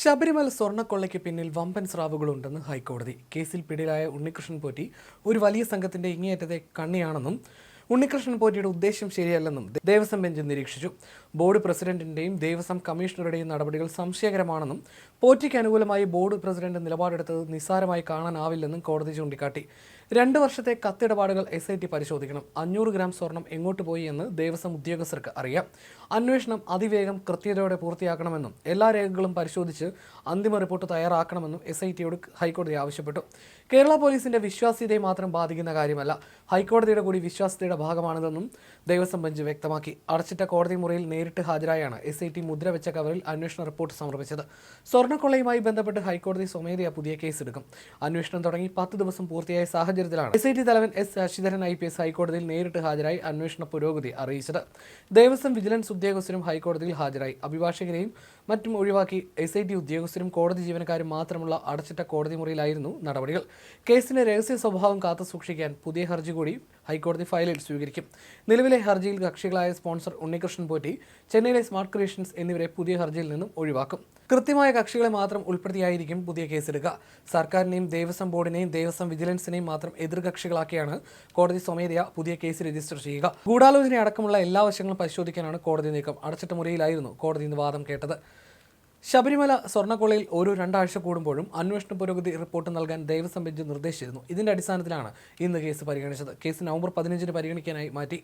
ശബരിമല സ്വർണ്ണക്കൊള്ളയ്ക്ക് പിന്നിൽ വമ്പൻ സ്രാവുകളുണ്ടെന്ന് ഹൈക്കോടതി. കേസിൽ പിടിയിലായ ഉണ്ണികൃഷ്ണൻ പോറ്റി ഒരു വലിയ സംഘത്തിന്റെ ഇങ്ങേയറ്റത്തെ കണ്ണിയാണെന്നും ഉണ്ണികൃഷ്ണൻ പോറ്റിയുടെ ഉദ്ദേശം ശരിയല്ലെന്നും ദേവസ്വം ബെഞ്ച് നിരീക്ഷിച്ചു. ബോർഡ് പ്രസിഡന്റിന്റെയും ദേവസ്വം കമ്മീഷണറുടെയും നടപടികൾ സംശയകരമാണെന്നും പോറ്റിക്ക് അനുകൂലമായി ബോർഡ് പ്രസിഡന്റ് നിലപാടെടുത്തത് നിസ്സാരമായി കാണാനാവില്ലെന്നും കോടതി ചൂണ്ടിക്കാട്ടി. 2 വർഷത്തെ കത്തിടപാടുകൾ SIT പരിശോധിക്കണം. 500 ഗ്രാം സ്വർണം എങ്ങോട്ട് പോയി എന്ന് ദേവസ്വം ഉദ്യോഗസ്ഥർക്ക് അറിയാം. അന്വേഷണം അതിവേഗം കൃത്യതയോടെ പൂർത്തിയാക്കണമെന്നും എല്ലാ രേഖകളും പരിശോധിച്ച് അന്തിമ റിപ്പോർട്ട് തയ്യാറാക്കണമെന്നും SITയോട് ഹൈക്കോടതി ആവശ്യപ്പെട്ടു. കേരള പോലീസിന്റെ വിശ്വാസ്യതയെ മാത്രം ബാധിക്കുന്ന കാര്യമല്ല, ഹൈക്കോടതിയുടെ കൂടി വിശ്വാസ്യതയുടെ ഭാഗമാണിതെന്നും ദേവസ്വം ബെഞ്ച് വ്യക്തമാക്കി. അടച്ചിട്ട കോടതി മുറിയിൽ നേരിട്ട് ഹാജരായാണ് SIT മുദ്രവെച്ച കവറിൽ അന്വേഷണ റിപ്പോർട്ട് സമർപ്പിച്ചത്. സ്വർണ്ണക്കൊള്ളയുമായി ബന്ധപ്പെട്ട് ഹൈക്കോടതി സ്വമേധയാ പുതിയ കേസെടുക്കും. അന്വേഷണം തുടങ്ങി 10 ദിവസം പൂർത്തിയായ സാഹചര്യത്തിലാണ് SIT തലവൻ S ശശിധരൻ IPS ഹൈക്കോടതിയിൽ നേരിട്ട് ഹാജരായി അന്വേഷണ പുരോഗതി അറിയിച്ചത്. ദേവസ്വം വിജിലൻസ് ഉദ്യോഗസ്ഥരും ഹൈക്കോടതിയിൽ ഹാജരായി. അഭിഭാഷകരെയും മറ്റും ഒഴിവാക്കി SIT ഉദ്യോഗസ്ഥരും കോടതി ജീവനക്കാരും മാത്രമുള്ള അടച്ചിട്ട കോടതി മുറിയിലായിരുന്നു നടപടികൾ. കേസിന്റെ രഹസ്യ സ്വഭാവം കാത്തുസൂക്ഷിക്കാൻ പുതിയ ഹർജി കൂടി ഹൈക്കോടതി ഫയലിൽ സ്വീകരിക്കും. നിലവിലെ ഹർജിയിൽ കക്ഷികളായ സ്പോൺസർ ഉണ്ണികൃഷ്ണൻ പോറ്റി, ചെന്നൈയിലെ സ്മാർട്ട് ക്രിയേഷൻസ് എന്നിവരെ പുതിയ ഹർജിയിൽ നിന്നും ഒഴിവാക്കും. കൃത്യമായ കക്ഷികളെ മാത്രം ഉൾപ്പെടുത്തിയായിരിക്കും പുതിയ കേസെടുക്കുക. സർക്കാരിനെയും ദേവസ്വം ബോർഡിനെയും ദേവസ്വം വിജിലൻസിനെയും മാത്രം എതിർകക്ഷികളാക്കിയാണ് കോടതി സ്വമേധയാ പുതിയ കേസ് രജിസ്റ്റർ ചെയ്യുക. ഗൂഢാലോചന അടക്കമുള്ള എല്ലാ വശങ്ങളും പരിശോധിക്കാനാണ് കോടതി നീക്കം. അടച്ചിട്ട മുറിയിലായിരുന്നു കോടതി ഇന്ന് വാദം കേട്ടത്. ശബരിമല സ്വർണ്ണക്കൊള്ളയിൽ ഓരോ 2 ആഴ്ച കൂടുമ്പോഴും അന്വേഷണ പുരോഗതി റിപ്പോർട്ട് നൽകാൻ ദേവസ്വം ബെഞ്ച് നിർദ്ദേശിച്ചിരുന്നു. ഇതിന്റെ അടിസ്ഥാനത്തിലാണ് ഇന്ന് കേസ് പരിഗണിച്ചത്. കേസ് നവംബർ 15-ന് പരിഗണിക്കാനായി മാറ്റി.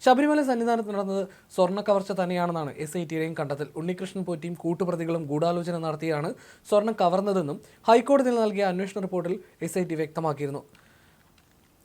ശബരിമല സന്നിധാനത്ത് നടന്നത് സ്വർണ്ണ കവർച്ച തന്നെയാണെന്നാണ് SITയുടെയും കണ്ടെത്തൽ. ഉണ്ണികൃഷ്ണൻ പോറ്റിയും കൂട്ടുപ്രതികളും ഗൂഢാലോചന നടത്തിയാണ് സ്വർണ്ണം കവർന്നതെന്നും ഹൈക്കോടതിയിൽ നൽകിയ അന്വേഷണ റിപ്പോർട്ടിൽ SIT വ്യക്തമാക്കിയിരുന്നു.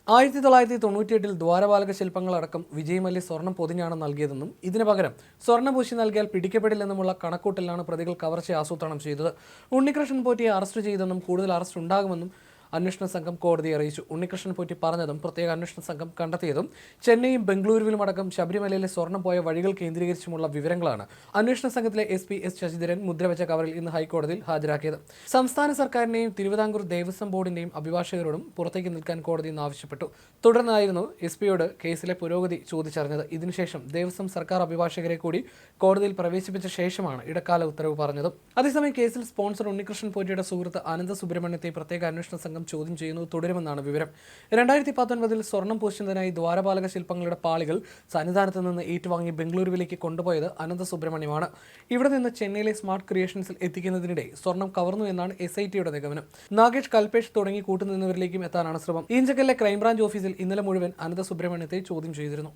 1998-ൽ ദ്വാരപാലക ശില്പങ്ങളടക്കം വിജയ് മല്യ സ്വർണം പൊതിഞ്ഞാണ് നൽകിയതെന്നും ഇതിന് പകരം സ്വർണ്ണപൂശി നൽകിയാൽ പിടിക്കപ്പെടില്ലെന്നുമുള്ള കണക്കൂട്ടലിലാണ് പ്രതികൾ കവർച്ച ആസൂത്രണം ചെയ്തത്. ഉണ്ണികൃഷ്ണൻ പോറ്റിയെ അറസ്റ്റ് ചെയ്തെന്നും കൂടുതൽ അറസ്റ്റ് ഉണ്ടാകുമെന്നും അന്വേഷണ സംഘം കോടതിയെ അറിയിച്ചു. ഉണ്ണികൃഷ്ണൻ പോറ്റി പറഞ്ഞതും പ്രത്യേക അന്വേഷണ സംഘം കണ്ടെത്തിയതും ചെന്നൈയും ബംഗളൂരുവിലും അടക്കം ശബരിമലയിലെ സ്വർണം പോയ വഴികൾ കേന്ദ്രീകരിച്ചുമുള്ള വിവരങ്ങളാണ് അന്വേഷണ സംഘത്തിലെ SP S ശശിധരൻ മുദ്രവെച്ച കവറിൽ ഇന്ന് ഹൈക്കോടതിയിൽ ഹാജരാക്കിയത്. സംസ്ഥാന സർക്കാരിന്റെയും തിരുവിതാംകൂർ ദേവസ്വം ബോർഡിന്റെയും അഭിഭാഷകരോടും പുറത്തേക്ക് നിൽക്കാൻ കോടതി ഇന്ന് ആവശ്യപ്പെട്ടു. തുടർന്നായിരുന്നു SPയോട് കേസിലെ പുരോഗതി ചോദിച്ചറിഞ്ഞത്. ഇതിനുശേഷം ദേവസ്വം സർക്കാർ അഭിഭാഷകരെ കൂടി കോടതിയിൽ പ്രവേശിപ്പിച്ച ശേഷമാണ് ഇടക്കാല ഉത്തരവ് പറഞ്ഞത്. അതേസമയം കേസിൽ സ്പോൺസർ ഉണ്ണികൃഷ്ണൻ പോറ്റിയുടെ സുഹൃത്ത് അനന്ത സുബ്രഹ്മണ്യത്തെ പ്രത്യേക അന്വേഷണ സംഘം ചോദ്യം ചെയ്യുന്നത് തുടരുമെന്നാണ് വിവരം. 2019-ൽ സ്വർണം പൂശുന്നതിനായി ദ്വാരപാലക ശില്പങ്ങളുടെ പാളികൾ സന്നിധാനത്ത് നിന്ന് ഏറ്റുവാങ്ങി ബംഗളൂരുവിലേക്ക് കൊണ്ടുപോയത് അനന്ത സുബ്രഹ്മണ്യമാണ്. ഇവിടെ നിന്ന് ചെന്നൈയിലെ സ്മാർട്ട് ക്രിയേഷൻസിൽ എത്തിക്കുന്നതിനിടെ സ്വർണം കവർന്നു എന്നാണ് SITയുടെ നിഗമനം. നാഗേഷ്, കൽപേഷ് തുടങ്ങി കൂട്ടുനിന്നവരിലേക്കും എത്താനാണ് ശ്രമം. ഈഞ്ചക്കലിലെ ക്രൈംബ്രാഞ്ച് ഓഫീസിൽ ഇന്നലെ മുഴുവൻ അനന്ത സുബ്രഹ്മണ്യത്തെ ചോദ്യം ചെയ്തിരുന്നു.